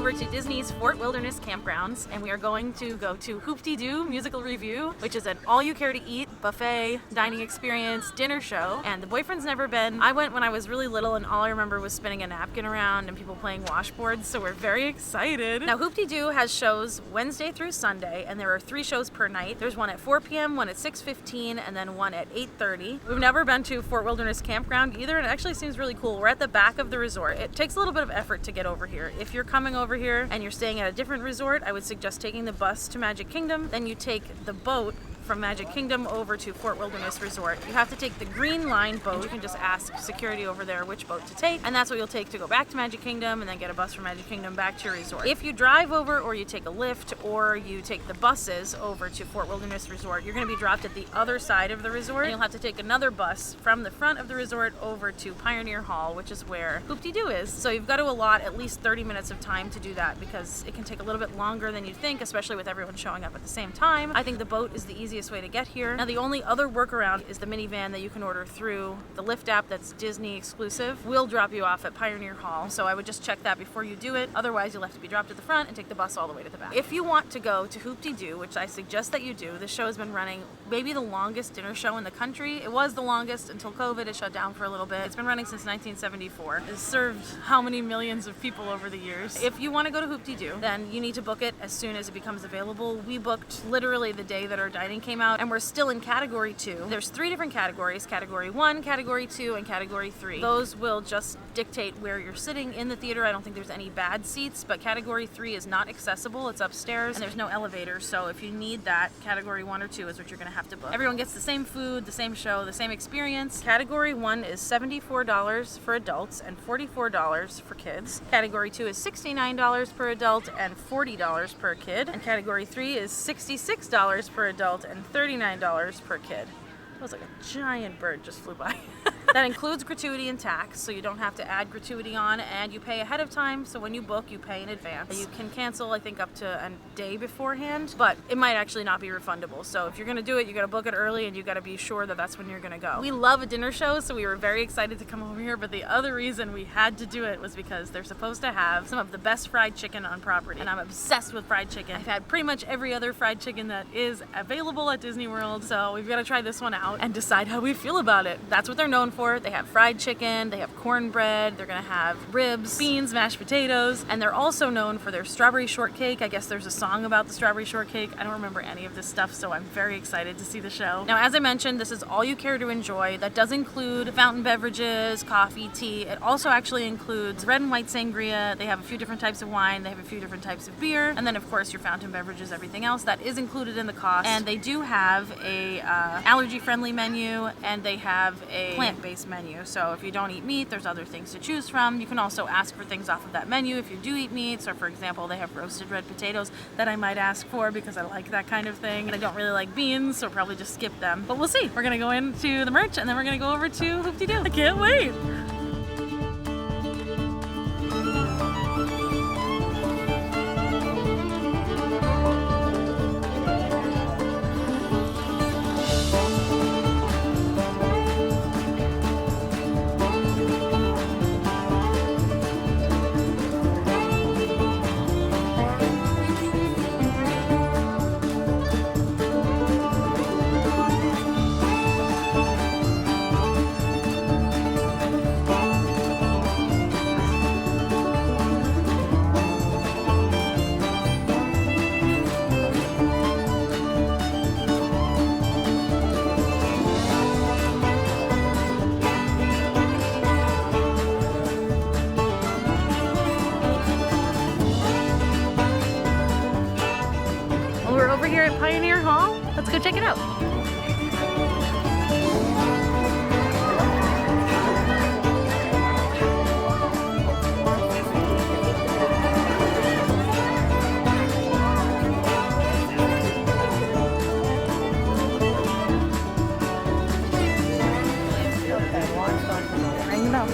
over to Disney's Fort Wilderness Campgrounds, and we are going to go to Hoop-Dee-Doo Musical Revue, which is an all-you-care-to-eat buffet dining experience dinner show. And the boyfriend's never been. I went when I was really little, and all I remember was spinning a napkin around and people playing washboards, so we're very excited. Now, Hoop-Dee-Doo has shows Wednesday through Sunday, and there are 3 shows per night. There's one at 4 p.m., one at 6:15, and then one at 8:30. We've never been to Fort Wilderness Campground either, and it actually seems really cool. We're at the back of the resort. It takes a little bit of effort to get over here. If you're coming over here and you're staying at a different resort, I would suggest taking the bus to Magic Kingdom. Then you take the boat from Magic Kingdom over to Fort Wilderness Resort. You have to take the Green Line boat. You can just ask security over there which boat to take, and that's what you'll take to go back to Magic Kingdom, and then get a bus from Magic Kingdom back to your resort. If you drive over, or you take a lift, or you take the buses over to Fort Wilderness Resort, you're going to be dropped at the other side of the resort, and you'll have to take another bus from the front of the resort over to Pioneer Hall, which is where Hoop-Dee-Doo is. So you've got to allot at least 30 minutes of time to do that, because it can take a little bit longer than you think, especially with everyone showing up at the same time. I think the boat is the easiest way to get here. Now, the only other workaround is the minivan that you can order through the Lyft app that's Disney exclusive. We'll drop you off at Pioneer Hall, so I would just check that before you do it. Otherwise, you'll have to be dropped at the front and take the bus all the way to the back. If you want to go to Hoop-Dee-Doo, which I suggest that you do, this show has been running maybe the longest dinner show in the country. It was the longest until COVID. It shut down for a little bit. It's been running since 1974. It's served how many millions of people over the years? If you want to go to Hoop-Dee-Doo, then you need to book it as soon as it becomes available. We booked literally the day that our dining came out, and we're still in Category 2. There's 3 different categories: Category 1, Category 2, and Category 3. Those will just dictate where you're sitting in the theater. I don't think there's any bad seats, but Category 3 is not accessible. It's upstairs, and there's no elevator, so if you need that, Category 1 or 2 is what you're going to have to book. Everyone gets the same food, the same show, the same experience. Category 1 is $74 for adults and $44 for kids. Category 2 is $69 per adult and $40 per kid. And Category 3 is $66 per adult and $39 per kid. It was like a giant bird just flew by. That includes gratuity and tax, so you don't have to add gratuity on, and you pay ahead of time, so when you book, you pay in advance. You can cancel, I think, up to a day beforehand, but it might actually not be refundable. So if you're going to do it, you got to book it early, and you got to be sure that that's when you're going to go. We love a dinner show, so we were very excited to come over here, but the other reason we had to do it was because they're supposed to have some of the best fried chicken on property, and I'm obsessed with fried chicken. I've had pretty much every other fried chicken that is available at Disney World, so we've got to try this one out and decide how we feel about it. That's what they're known for. They have fried chicken, they have cornbread, they're gonna have ribs, beans, mashed potatoes, and they're also known for their strawberry shortcake. I guess there's a song about the strawberry shortcake. I don't remember any of this stuff, so I'm very excited to see the show. Now, as I mentioned, this is all you care to enjoy. That does include fountain beverages, coffee, tea. It also actually includes red and white sangria. They have a few different types of wine, they have a few different types of beer, and then of course your fountain beverages, everything else. That is included in the cost. And they do have a allergy-friendly menu, and they have a plant-based menu. So if you don't eat meat, there's other things to choose from. You can also ask for things off of that menu if you do eat meat. So for example, they have roasted red potatoes that I might ask for because I like that kind of thing. And I don't really like beans, so probably just skip them. But we'll see. We're gonna go into the merch, and then we're gonna go over to Hoop-Dee-Doo. I can't wait. We're over here at Pioneer Hall. Let's go check it out. Ring the bell.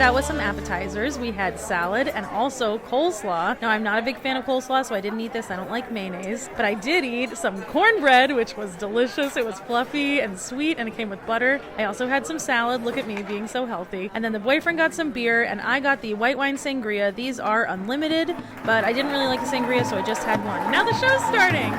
started out with some appetizers. We had salad and also coleslaw. Now, I'm not a big fan of coleslaw, so I didn't eat this. I don't like mayonnaise. But I did eat some cornbread, which was delicious. It was fluffy and sweet, and it came with butter. I also had some salad. Look at me being so healthy. And then the boyfriend got some beer, and I got the white wine sangria. These are unlimited, but I didn't really like the sangria, so I just had one. Now the show's starting.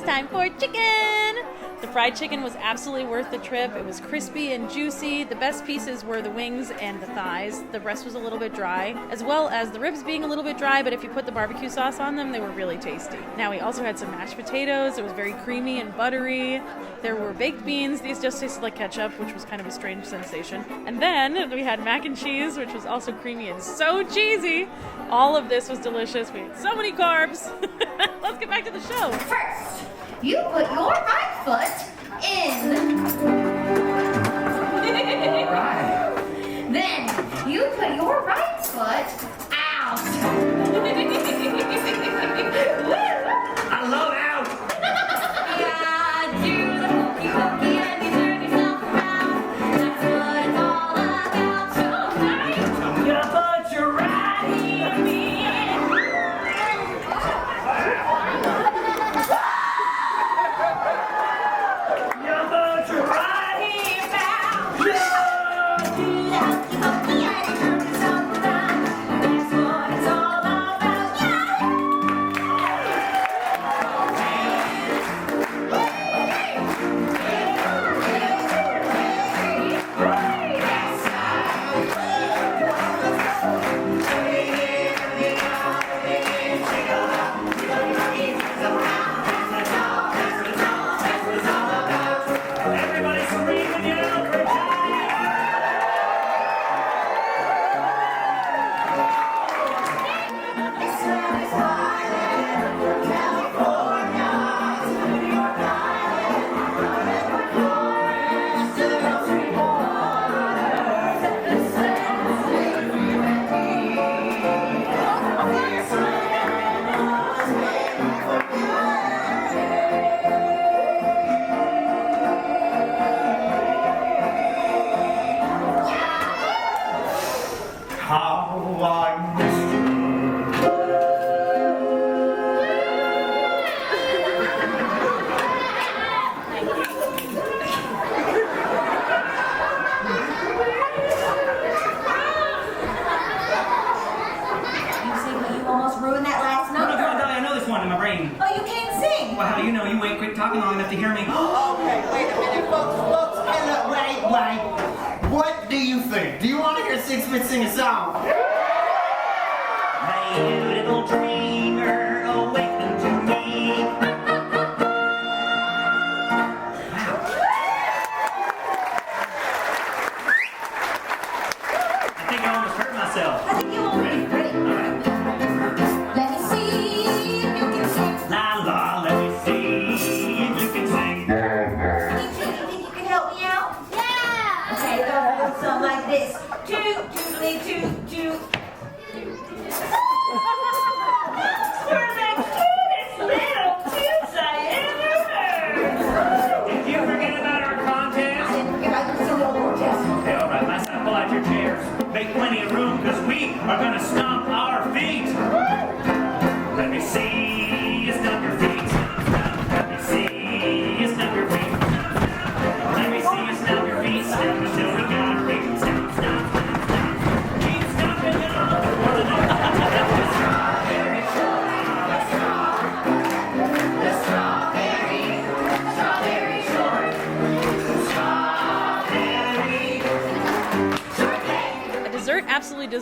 Time for chicken! The fried chicken was absolutely worth the trip. It was crispy and juicy. The best pieces were the wings and the thighs. The rest was a little bit dry, as well as the ribs being a little bit dry, but if you put the barbecue sauce on them, they were really tasty. Now, we also had some mashed potatoes. It was very creamy and buttery. There were baked beans. These just tasted like ketchup, which was kind of a strange sensation. And then we had mac and cheese, which was also creamy and so cheesy. All of this was delicious. We had so many carbs. Let's get back to the show. First, you put your right foot in. Right. Then you put your right foot out. I love out. Yeah, do the hokey pokey and you turn yourself around. That's what it's all about. So nice. You put your right hand in. Well, how do you know? You ain't quit talking long enough to hear me. Okay, wait a minute, folks, wait. What do you think? Do you want to hear Sixpence sing a song? Hey, little dreamer, awaken to me. I think I almost hurt myself. I think you will be great. All right. Let me see if you can sing. La la, let me see if you can sing. You think you can help me out? Yeah. Okay, go something like this. 2 to the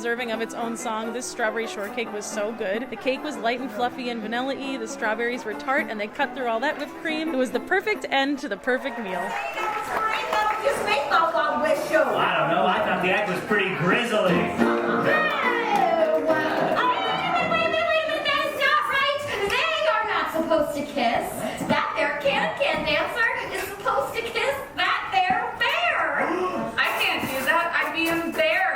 deserving of its own song. This strawberry shortcake was so good. The cake was light and fluffy and vanilla-y. The strawberries were tart, and they cut through all that whipped cream. It was the perfect end to the perfect meal. I don't know. I thought the act was pretty grizzly. Wait a minute, that is not right. They are not supposed to kiss. That there can dancer is supposed to kiss that there bear. I can't do that. I'd be embarrassed.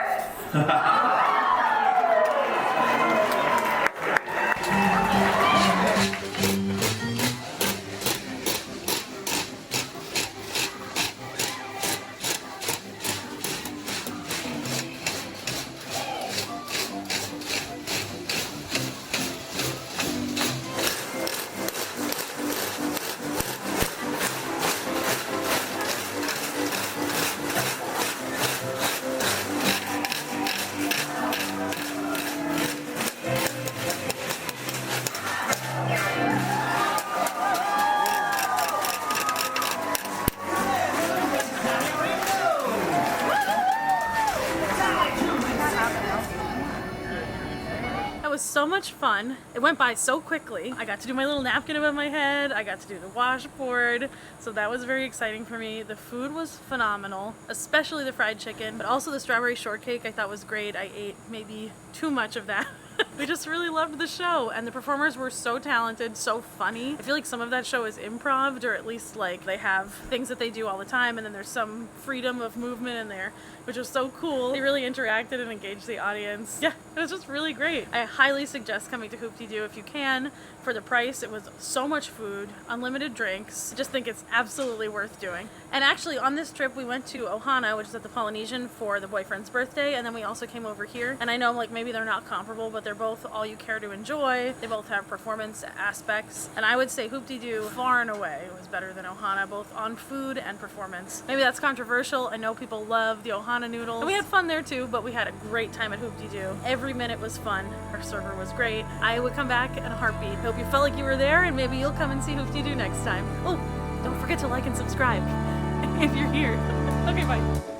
That was so much fun. It went by so quickly. I got to do my little napkin above my head. I got to do the washboard. So that was very exciting for me. The food was phenomenal, especially the fried chicken, but also the strawberry shortcake I thought was great. I ate maybe too much of that. We just really loved the show, and the performers were so talented, so funny. I feel like some of that show is improv, or at least like they have things that they do all the time, and then there's some freedom of movement in there, which was so cool. They really interacted and engaged the audience. Yeah, it was just really great. I highly suggest coming to Hoop-Dee-Doo if you can. For the price, it was so much food, unlimited drinks. I just think it's absolutely worth doing. And actually, on this trip, we went to Ohana, which is at the Polynesian, for the boyfriend's birthday, and then we also came over here. And I know like maybe they're not comparable, but they're both all you care to enjoy. They both have performance aspects. And I would say Hoop-Dee-Doo, far and away, was better than Ohana, both on food and performance. Maybe that's controversial. I know people love the Ohana noodles. And we had fun there too, but we had a great time at Hoop-Dee-Doo. Every minute was fun. Our server was great. I would come back in a heartbeat. Hope you felt like you were there, and maybe you'll come and see Hoop-Dee-Doo next time. Oh, don't forget to like and subscribe if you're here. Okay, bye.